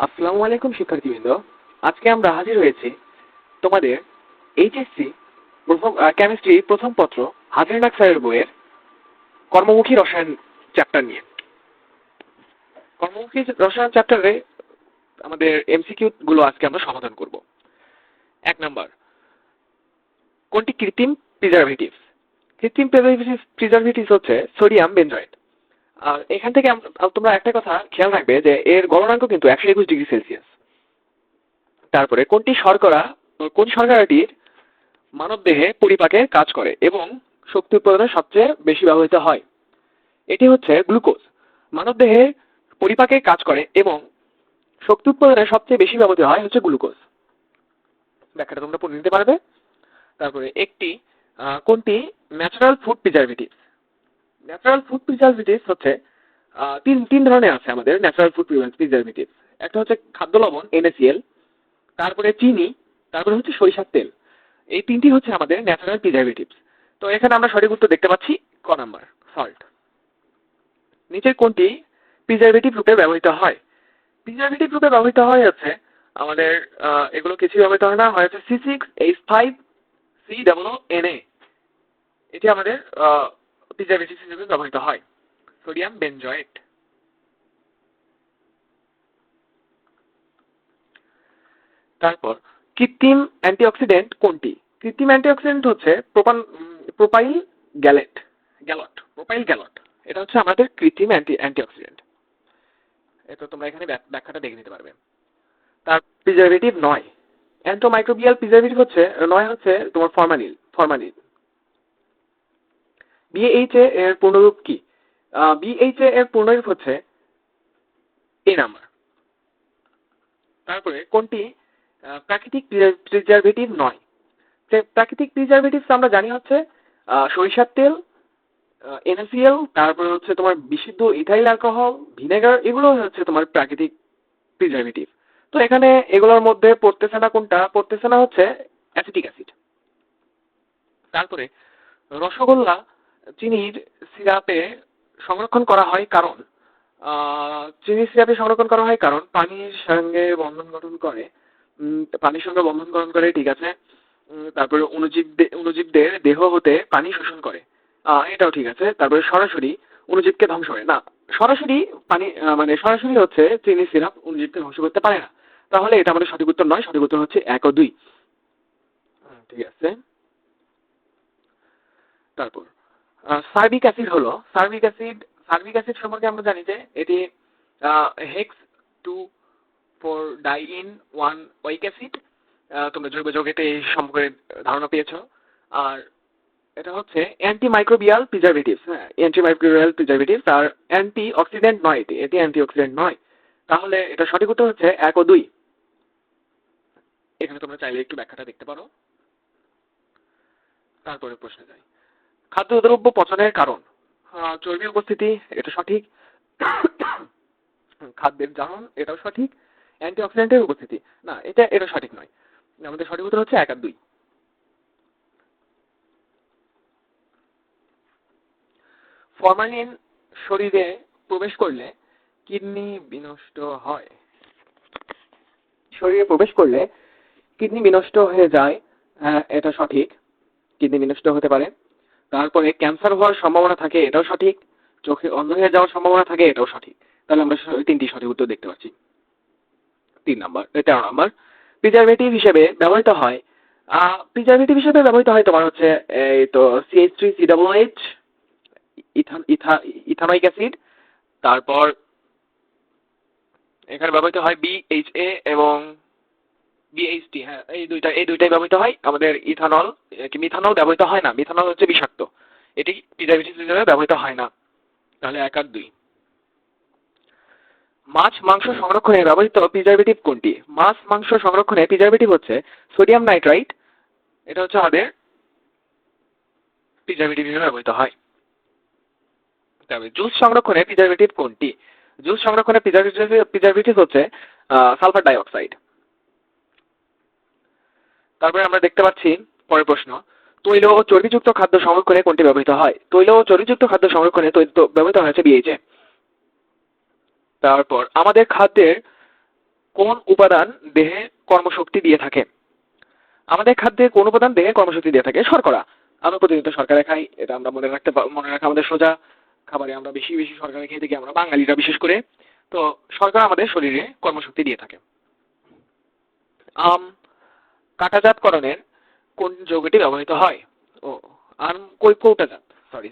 আসসালামু আলাইকুম শিক্ষার্থীবৃন্দ। আজকে আমরা হাজির হয়েছি তোমাদের এইচএসসি প্রথম কেমিস্ট্রি প্রথম পত্র হাজিরনাক স্যারের বইয়ের কর্মমুখী রসায়ন চ্যাপ্টার নিয়ে। কর্মমুখী রসায়ন চ্যাপ্টারে আমাদের এমসিকিউ গুলো আজকে আমরা সমাধান করব। 1 নাম্বার, কোনটি কৃত্রিম প্রিজারভেটিভস? কৃত্রিম প্রিজারভেটিভস হচ্ছে সোডিয়াম বেনজয়েট। আর এখান থেকে তোমরা একটা কথা খেয়াল রাখবে যে এর গলনাঙ্ক কিন্তু 121 ডিগ্রি সেলসিয়াস। তারপরে কোন শর্করাটির মানবদেহে পরিপাকে কাজ করে এবং শক্তি উৎপাদনে সবচেয়ে বেশি ব্যবহৃত হয়? এটি হচ্ছে গ্লুকোজ। মানবদেহে পরিপাকে কাজ করে এবং শক্তি উৎপাদনে সবচেয়ে বেশি ব্যবহৃত হয় হচ্ছে গ্লুকোজ। ব্যাখ্যাটা তোমরা পড়ে নিতে পারবে। তারপরে কোনটি natural food preservatives? Natural food preservatives হচ্ছে তিন ধরনের আছে আমাদের ন্যাচারাল ফুড প্রিজারভেটিভস। একটা হচ্ছে খাদ্য লবণ NaCl, তারপরে চিনি, তারপরে হচ্ছে সরিষার তেল। এই তিনটি হচ্ছে আমাদের ন্যাচারাল প্রিজারভেটিভস। তো এখানে আমরা সঠিক উত্তর দেখতে পাচ্ছি ক নাম্বার, সল্ট। নিচের কোনটি প্রিজারভেটিভ রূপে ব্যবহৃত হয়? প্রিজারভেটিভ রূপে ব্যবহৃত হয় হচ্ছে আমাদের এগুলো কিছু ব্যবহৃত হয় না, হয় হচ্ছে C6H5COO Na। এটি আমাদের প্রিজারভেটিভ হিসেবে ব্যবহৃত হয়, সোডিয়াম বেনজয়েট। তারপর কৃত্রিম অ্যান্টিঅক্সিডেন্ট কোনটি? কৃত্রিম অ্যান্টিঅক্সিডেন্ট হচ্ছে প্রোপাইল গ্যালট। এটা হচ্ছে আমাদের কৃত্রিম অ্যান্টিঅক্সিডেন্ট। এটা তোমরা এখানে ব্যাখ্যাটা দেখে নিতে পারবে। তার প্রিজারভেটিভ নয়, অ্যান্টোমাইক্রোবিয়াল প্রিজারভেটিভ হচ্ছে তোমার ফরমালিন। BHA এর পূর্ণরূপ কি? BHA এর পূর্ণরূপ হচ্ছে এ নাম্বার। তারপরে কোনটি প্রাকৃতিক প্রিজারভেটিভ নয়? প্রাকৃতিক প্রিজারভেটিভস আমরা জানি হচ্ছে সরিষার তেল, NaCl, তারপরে হচ্ছে তোমার বিশুদ্ধ ইথাইল অ্যালকোহল, ভিনেগার, এগুলো হচ্ছে তোমার প্রাকৃতিক প্রিজারভেটিভ। তো এখানে এগুলোর মধ্যে পড়তেছে না কোনটা? পড়তেছে না হচ্ছে অ্যাসিটিক অ্যাসিড। তারপরে রসগোল্লা চিনির সিরাপে সংরক্ষণ করা হয় কারণ পানির সঙ্গে বন্ধন গঠন করে। ঠিক আছে। তারপরে অণুজীবদের দেহ হতে পানি শোষণ করে, এটাও ঠিক আছে। তারপরে সরাসরি অণুজীবকে ধ্বংস করে না। সরাসরি পানি সরাসরি হচ্ছে চিনি সিরাপ অণুজীবকে ধ্বংস করতে পারে না। তাহলে এটা আমাদের সঠিক উত্তর নয়, সঠিক উত্তর হচ্ছে 1 ও 2। ঠিক আছে। তারপর সার্বিক অ্যাসিড সম্পর্কে আমরা জানি যে এটি হেক্স 2,4-diene-1 ওয়িক অ্যাসিড। তোমরা জৈব যৌগেতে এই সম্পর্কে ধারণা পেয়েছো। আর এটা হচ্ছে অ্যান্টিমাইক্রোবিয়াল প্রিজারভেটিভস। আর অ্যান্টিঅক্সিডেন্ট নয়, এটি অ্যান্টিঅক্সিডেন্ট নয়। তাহলে এটা সঠিক উত্তর হচ্ছে 1 ও 2। এখানে তোমরা চাইলে একটু ব্যাখ্যাটা দেখতে পারো। তারপরে প্রশ্নে যাই। খাদ্যদ্রব্য পচনের কারণ চর্বি উপস্থিতি, এটা সঠিক। খাদ্যের জারণ, এটাও সঠিক। অ্যান্টিঅক্সিডেন্টের উপস্থিতি, না, এটা সঠিক নয়। আমাদের সঠিক উত্তর হচ্ছে 1 আর 2। ফরমালিন শরীরে প্রবেশ করলে কিডনি বিনষ্ট হয়। শরীরে প্রবেশ করলে কিডনি বিনষ্ট হয়ে যায়, এটা সঠিক। কিডনি বিনষ্ট হতে পারে। তারপরে ক্যান্সার হওয়ার সম্ভাবনা থাকে, এটাও সঠিক। চোখে অন্ধ হয়ে যাওয়ার সম্ভাবনা থাকে, এটাও সঠিক। তাহলে আমরা তিনটি সঠিক উত্তর দেখতে পাচ্ছি। 13 নাম্বার, প্রিজারভেটিভ হিসেবে ব্যবহৃত হয় তোমার হচ্ছে এই তো CH3COOH, ইথানোয়িক অ্যাসিড। তারপর এখানে ব্যবহৃত হয় BHA এবং BHT। হ্যাঁ, এই দুইটাই ব্যবহৃত হয়। আমাদের মিথানল ব্যবহৃত হয় না, মিথানল হচ্ছে বিষাক্ত। এটি প্রিজারভেটিভ হিসেবে ব্যবহৃত হয় না। তাহলে 1 আর 2। মাছ মাংস সংরক্ষণে ব্যবহৃত প্রিজারভেটিভ কোনটি? মাছ মাংস সংরক্ষণে প্রিজারভেটিভ হচ্ছে সোডিয়াম নাইট্রাইট। এটা হচ্ছে আমাদের প্রিজারভেটিভ হিসেবে ব্যবহৃত হয়। তবে জুস সংরক্ষণে প্রিজারভেটিভ কোনটি? জুস সংরক্ষণে প্রিজারভেটিভ হচ্ছে সালফার ডাইঅক্সাইড। তারপরে আমরা দেখতে পাচ্ছি পরের প্রশ্ন, তৈল ও চর্বিযুক্ত খাদ্য সংরক্ষণে কোনটি ব্যবহৃত হয়? তৈল ও চর্বিযুক্ত খাদ্য সংরক্ষণে ব্যবহৃত হয়েছে BHA। তারপর আমাদের খাদ্যের কোন উপাদান দেহে কর্মশক্তি দিয়ে থাকে? আমাদের খাদ্যে কোন উপাদান দেহে কর্মশক্তি দিয়ে থাকে? শর্করা। আমরা প্রতিনিয়ত শর্করা খাই, এটা আমরা মনে রাখা আমাদের সোজা। খাবারে আমরা বেশি বেশি শর্করা খেয়ে থাকি, আমরা বাঙালিরা বিশেষ করে। তো শর্করা আমাদের শরীরে কর্মশক্তি দিয়ে থাকে। আম কাঁটাজাতকরণের কোন যৌগটি ব্যবহৃত হয়? ও আম কৌটাজাত সরি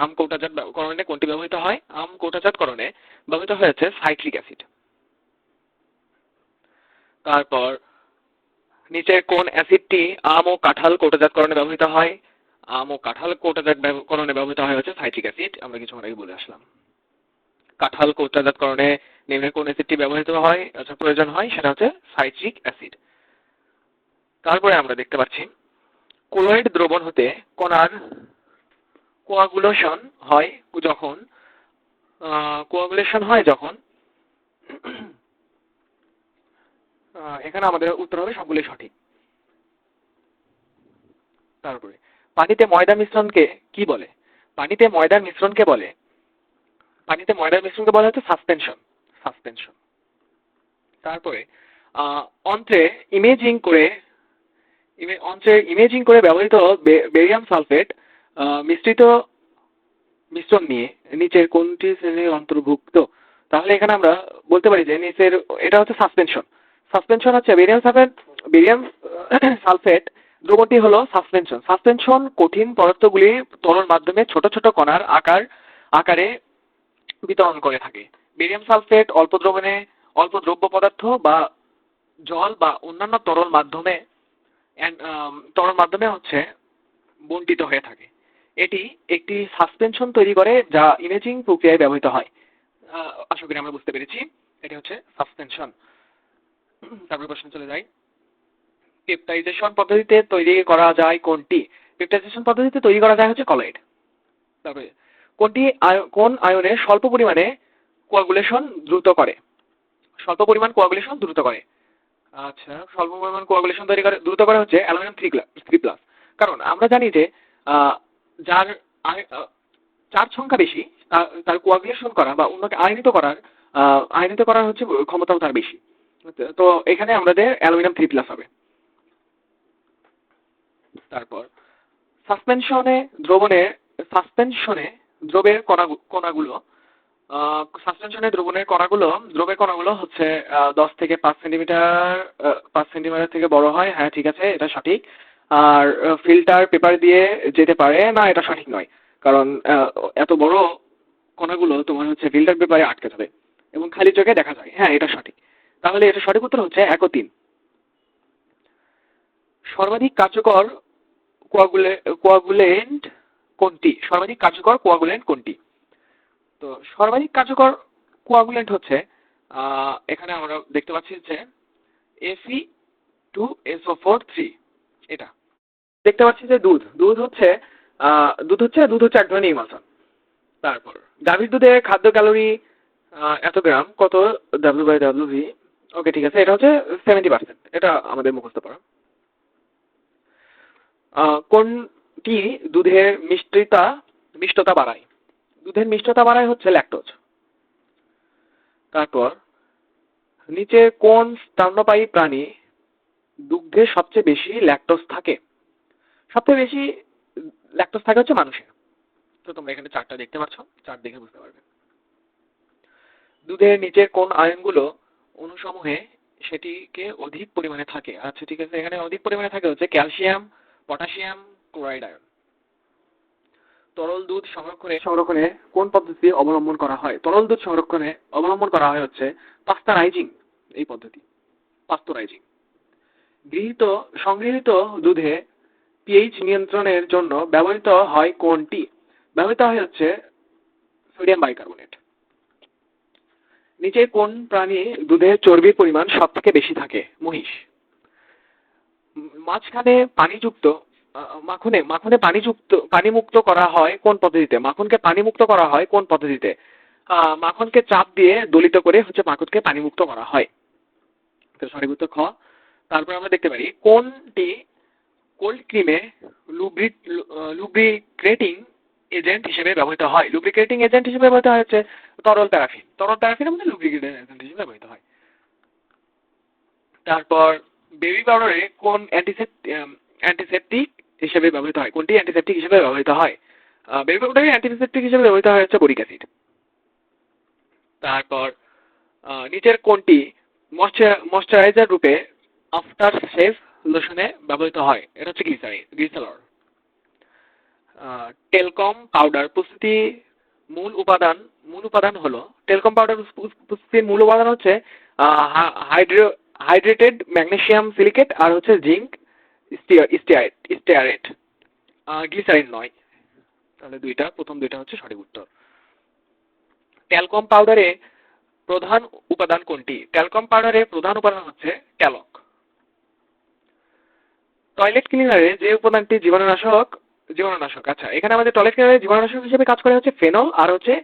আম কৌটাজাতকরণে কোনটি ব্যবহৃত হয়? আম কৌটাজাতকরণে ব্যবহৃত হয়েছে সাইট্রিক অ্যাসিড। তারপর নিচের কোন অ্যাসিডটি আম ও কাঁঠাল কৌটাজাতকরণে ব্যবহৃত হয়? আম ও কাঁঠাল কৌটাজাতকরণে ব্যবহৃত হয় হচ্ছে সাইট্রিক অ্যাসিড, আমরা কিছুক্ষণ আগে বলে আসলাম। কাঁঠাল কৌটাজাতকরণে নিম্নের কোন অ্যাসিডটি ব্যবহৃত হয় প্রয়োজন হয়? সেটা হচ্ছে সাইট্রিক অ্যাসিড। তারপরে আমরা দেখতে পাচ্ছি কোলয়েড দ্রবণ হতে কণার কোয়াগুলেশন হয় যখন এখানে আমাদের উত্তর হবে সবগুলোই সঠিক। তারপরে পানিতে ময়দা মিশ্রণকে কি বলে? পানিতে ময়দার মিশ্রণকে বলে হচ্ছে সাসপেনশন। তারপরে অন্ত্রে ইমেজিং করে ব্যবহৃত বেরিয়াম সালফেট মিশ্রণ নিয়ে নিচের কোনটি শ্রেণীর অন্তর্ভুক্ত? তাহলে এখানে আমরা বলতে পারি যে নিচের এটা হচ্ছে সাসপেনশন হচ্ছে বেরিয়াম সালফেট দ্রবণটি হলো সাসপেনশন কঠিন পদার্থগুলি তরল মাধ্যমে ছোট ছোট কণার আকারে বিতরণ করে থাকে। বেরিয়াম সালফেট অল্প দ্রব্য পদার্থ বা জল বা অন্যান্য তরল মাধ্যমে হচ্ছে বণ্টিত হয়ে থাকে। এটি একটি সাসপেনশন তৈরি করে যা ইমেজিং প্রক্রিয়ায় ব্যবহৃত হয়। আশা করি আমরা বুঝতে পেরেছি, এটি হচ্ছে সাসপেনশন। তারপর প্রশ্ন চলে যাই, পেপটাইজেশন পদ্ধতিতে তৈরি করা যায় কোনটি? পেপটাইজেশন পদ্ধতিতে তৈরি করা যায় হচ্ছে কলয়েড। তারপরে কোন আয়নে স্বল্প পরিমাণে কোয়াগুলেশন দ্রুত করে? আচ্ছা, স্বল্প পরিমাণ কোয়াগুলেশন দ্রুত করে হচ্ছে অ্যালুমিনিয়াম 3+। কারণ আমরা জানি যে যার চার্জ সংখ্যা বেশি তার কোয়াগুলেশন করা বা অন্যকে আয়নিত করার হচ্ছে ক্ষমতাও তার বেশি। তো এখানে আমাদের অ্যালুমিনিয়াম 3+ হবে। তারপর সাসপেনশনে দ্রবের কণাগুলো হচ্ছে 10 থেকে 5 সেন্টিমিটার থেকে বড় হয়। হ্যাঁ ঠিক আছে, এটা সঠিক। আর ফিল্টার পেপার দিয়ে যেতে পারে না, এটা সঠিক নয়। কারণ এত বড় কণাগুলো তোমার হচ্ছে ফিল্টার পেপারে আটকে যাবে এবং খালি চোখে দেখা যায়। হ্যাঁ এটা সঠিক। তাহলে এটা সঠিক উত্তর হচ্ছে 1 ও 3। সর্বাধিক কার্যকর কোয়াগুলেন্ট কোনটি? তো সর্বাধিক কার্যকর কোয়াগুলেন্ট হচ্ছে এখানে আমরা দেখতে পাচ্ছি যে Fe2SO4 3। এটা দেখতে পাচ্ছি যে দুধ হচ্ছে এক ধরনের ইমালশন। তারপর গাভীর দুধে খাদ্য ক্যালোরি এত গ্রাম কত W/WV। ওকে ঠিক আছে, এটা হচ্ছে 70%। এটা আমাদের মুখস্থ পড়া। কোনটি দুধের মিষ্টতা বাড়ায়? দুধের মিষ্টতা বাড়ায় হচ্ছে ল্যাকটোজ। তারপর নিচে কোন স্তন্যপায়ী প্রাণী দুগ্ধে সবচেয়ে বেশি ল্যাকটোজ থাকে? সবচেয়ে বেশি ল্যাকটোজ থাকে হচ্ছে মানুষের। তো তোমরা এখানে চার্টটা দেখতে পাচ্ছ, চার্ট দেখে বুঝতে পারবে। দুধের নিচের কোন আয়নগুলো অণুসমূহে সেটিকে অধিক পরিমাণে থাকে? আচ্ছা ঠিক আছে, এখানে অধিক পরিমাণে থাকে হচ্ছে ক্যালসিয়াম, পটাশিয়াম, ক্লোরাইড আয়ন। তরল দুধ সংরক্ষণে কোন পদ্ধতি অবলম্বন করা হয়? তরল দুধ সংরক্ষণে অবলম্বন করা হয় হচ্ছে পাস্তুরাইজিং এই পদ্ধতি। সংগৃহীত দুধে পিএইচ নিয়ন্ত্রণের জন্য ব্যবহৃত হয় কোনটি? ব্যবহৃত হয় হচ্ছে সোডিয়াম বাইকার্বনেট। নিচে কোন প্রাণী দুধে চর্বির পরিমাণ সবথেকে বেশি থাকে? মহিষ। মাখনে পানিমুক্ত করা হয় কোন পদ্ধতিতে? মাখনকে চাপ দিয়ে দলিত করে হচ্ছে মাখনকে পানিমুক্ত করা হয়। সঠিক উত্তর খ। তারপর আমরা দেখতে পারি কোনটি কোল্ড ক্রিমে লুব্রিকেটিং এজেন্ট হিসেবে ব্যবহৃত হয়? লুব্রিকেটিং এজেন্ট হিসেবে ব্যবহৃত হয় হচ্ছে তরল প্যারাফিন আমাদের লুব্রিকেটিং এজেন্ট হিসেবে ব্যবহৃত হয়। তারপর বেবি পাউডারে কোন অ্যান্টিসেপটিক হিসেবে ব্যবহৃত হয়, কোনটি অ্যান্টিসেপটিক হিসেবে ব্যবহৃত হয়? বেবি পাউডারে অ্যান্টিসেপটিক হিসেবে ব্যবহৃত হয় হচ্ছে বোরিক অ্যাসিড। তারপর নিচের কোনটি ময়শ্চারাইজার রূপে আফটার শেভ লোশনে ব্যবহৃত হয়? এটা হচ্ছে গ্লিসারল। টেলকম পাউডার প্রস্তুতি মূল উপাদান হলো, টেলকম পাউডার প্রস্তুতির মূল উপাদান হচ্ছে হাইড্রেটেড ম্যাগনেসিয়াম সিলিকেট আর হচ্ছে জিঙ্ক স্টিয়ারেট, গ্লিসারিন নয়। তাহলে প্রথম দুইটা হচ্ছে সঠিক উত্তর। ট্যালকম পাউডারে প্রধান উপাদান কোনটি? ট্যালকম পাউডারে প্রধান উপাদান হচ্ছে ট্যালক। টয়লেট ক্লিনারে যে উপাদানটি জীবাণুনাশক, আচ্ছা এখানে আমাদের টয়লেট ক্লিনারে জীবাণুনাশক হিসেবে কাজ করে হচ্ছে ফেনল আর হচ্ছে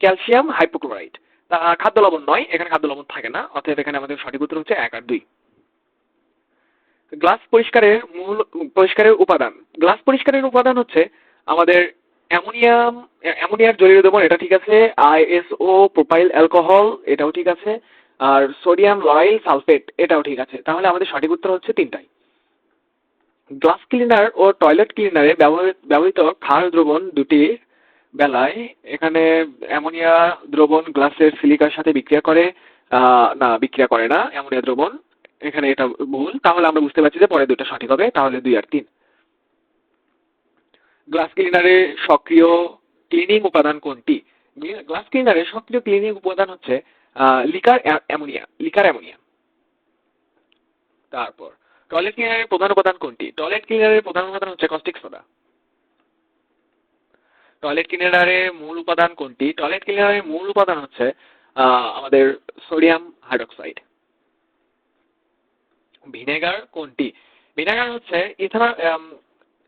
ক্যালসিয়াম হাইপোক্লোরাইট। খাদ্য লবণ নয়, এখানে খাদ্য লবণ থাকে না, অতএব এখানে আমাদের সঠিক উত্তর হচ্ছে 1 আর 2। গ্লাস পরিষ্কারের উপাদান, গ্লাস পরিষ্কারের উপাদান হচ্ছে আমাদের অ্যামোনিয়ার জলীয় দ্রবণ, এটা ঠিক আছে। আইএসও প্রোপাইল অ্যালকোহল, এটাও ঠিক আছে। আর সোডিয়াম লয়েল সালফেট, এটাও ঠিক আছে। তাহলে আমাদের সঠিক উত্তর হচ্ছে 3টাই। গ্লাস ক্লিনার ও টয়লেট ক্লিনারে ব্যবহৃত ক্ষার দ্রবণ দুটির বেলায় এখানে অ্যামোনিয়া দ্রবণ গ্লাসের সিলিকার সাথে বিক্রিয়া করে বিক্রিয়া করে না অ্যামোনিয়া দ্রবণ, এখানে এটা ভুল। তাহলে আমরা বুঝতে পারছি যে পরে দুটো সঠিক হবে, তাহলে 2 আর 3। গ্লাস ক্লিনারে সক্রিয় ক্লিনিং উপাদান কোনটি? গ্লাস ক্লিনারে সক্রিয় ক্লিনিং উপাদান হচ্ছে লিকার অ্যামোনিয়া। তারপর টয়লেট ক্লিনারের প্রধান উপাদান কোনটি? টয়লেট ক্লিনারের প্রধান উপাদান হচ্ছে কস্টিক সোডা। টয়লেট ক্লিনারের মূল উপাদান কোনটি? টয়লেট ক্লিনারের মূল উপাদান হচ্ছে আমাদের সোডিয়াম হাইড্রোক্সাইড। ভিনেগার কোনটি? ভিনেগার হচ্ছে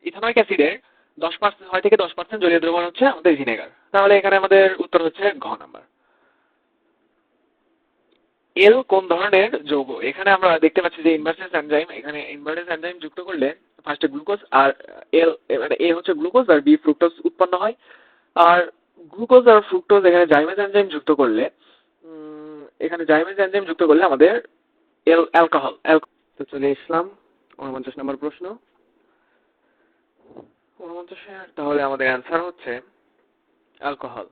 ইথানয়িক অ্যাসিডের 10% 6 থেকে 10% জলীয় দ্রবণ হচ্ছে আমাদের ভিনেগার। তাহলে এখানে আমাদের উত্তর হচ্ছে ঘ নাম্বার। এল কোন ধরনের যৌগ? এখানে আমরা দেখতে পাচ্ছি যে ইনভার্সেস এনজাইম, এখানে ইনভার্সেস এনজাইম যুক্ত করলে ফার্স্টে গ্লুকোজ আর এ হচ্ছে গ্লুকোজ আর বি ফ্রুক্টোজ উৎপন্ন হয়। আর গ্লুকোজ আর ফ্রুক্টোজ এখানে জাইমেজ এনজাইম যুক্ত করলে আমাদের অ্যালকোহল। তো চলে আসলাম 49 নম্বর প্রশ্ন। 49 তাহলে আমাদের অ্যান্সার হচ্ছে অ্যালকোহল।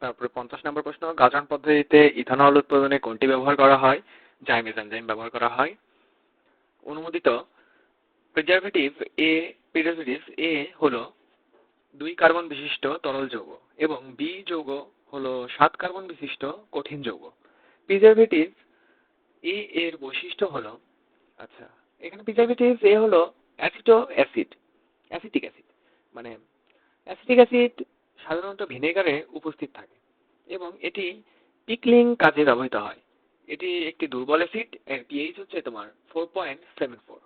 তারপরে 50 নম্বর প্রশ্ন, গাজন পদ্ধতিতে ইথানল উৎপাদনে কোনটি ব্যবহার করা হয়? জাইমেজ এনজাইম ব্যবহার করা হয়। অনুমোদিত প্রিজারভেটিভ এ হলো 2 কার্বন বিশিষ্ট তরল যৌগ এবং বি যৌগ হলো 7 কার্বন বিশিষ্ট কঠিন যৌগ। প্রিজারভেটিভ এ এর বৈশিষ্ট্য হলো, আচ্ছা এখানে প্রিজারভেটিভ এ হলো অ্যাসিটিক অ্যাসিড, মানে অ্যাসিটিক অ্যাসিড সাধারণত ভিনেগারে উপস্থিত থাকে এবং এটি পিকলিং কাজে ব্যবহৃত হয়। এটি একটি দুর্বল অ্যাসিড, এর পিএইচ হচ্ছে তোমার 4.74।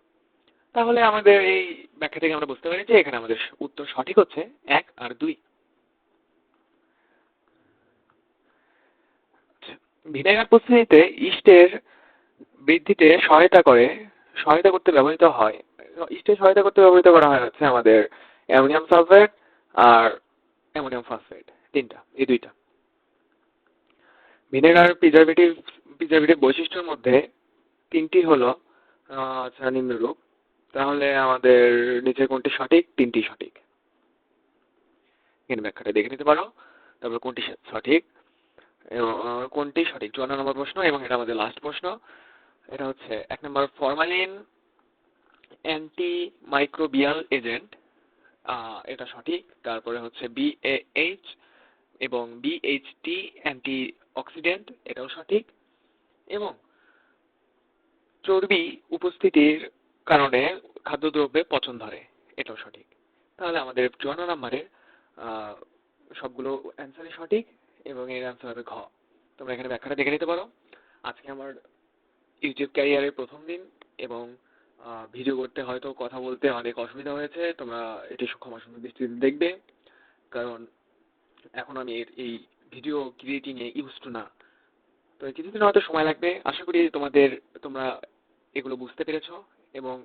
তাহলে আমাদের এই ব্যাখ্যা থেকে আমরা বুঝতে পারি যে এখানে আমাদের উত্তর সঠিক হচ্ছে 1 আর 2। ভিনেগার প্রস্তুতিতে ইস্টের বৃদ্ধিতে সহায়তা করতে ব্যবহৃত হয়, ইস্টের সহায়তা করতে ব্যবহৃত করা হয় হচ্ছে আমাদের অ্যামোনিয়াম সালফেট আর অ্যামোনিয়াম ফসফেট, এই দুইটা। ভিনেগার প্রিজারভেটিভ বৈশিষ্ট্যের মধ্যে 3টি হলো আচ্ছা নিম্নরূপ। তাহলে আমাদের নিচে কোনটি সঠিক? 3টি সঠিক। এখানে ব্যাখ্যাটা দেখে নিতে পারো, তারপর কোনটি সঠিক। 54 নম্বর প্রশ্ন এবং এটা আমাদের লাস্ট প্রশ্ন। এটা হচ্ছে 1 নম্বর, ফরমালিন অ্যান্টি মাইক্রোবিয়াল এজেন্ট, এটা সঠিক। তারপরে হচ্ছে BAH এবং BHT অ্যান্টি অক্সিডেন্ট, এটাও সঠিক। এবং চর্বি উপস্থিতির কারণে খাদ্যদ্রব্যে পচন ধরে, এটাও সঠিক। তাহলে আমাদের 54 নম্বরের সবগুলো অ্যান্সারই সঠিক এবং এর অ্যান্সার হবে ঘ। তোমরা এখানে ব্যাখ্যাটা দেখে নিতে পারো। আজকে আমার ইউটিউব ক্যারিয়ারের প্রথম দিন এবং ভিডিও করতে হয়তো কথা বলতে অনেক অসুবিধা হয়েছে, তোমরা এটি ক্ষমা সুন্দর দৃষ্টিতে দেখবে, কারণ এখন আমি এই video creating a use to না। তো কিছুদিন হয়তো সময় লাগবে। আশা করি তোমরা এগুলো বুঝতে পেরেছো এবং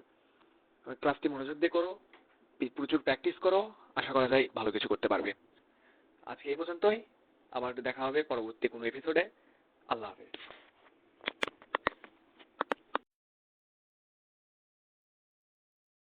ক্লাসটি মনোযোগ দিয়ে করো, প্রচুর প্র্যাকটিস করো, আশা করা যায় ভালো কিছু করতে পারবে। আজকে এই পর্যন্তই, আবার দেখা হবে পরবর্তী কোনো এপিসোডে। আল্লাহ হাফেজ।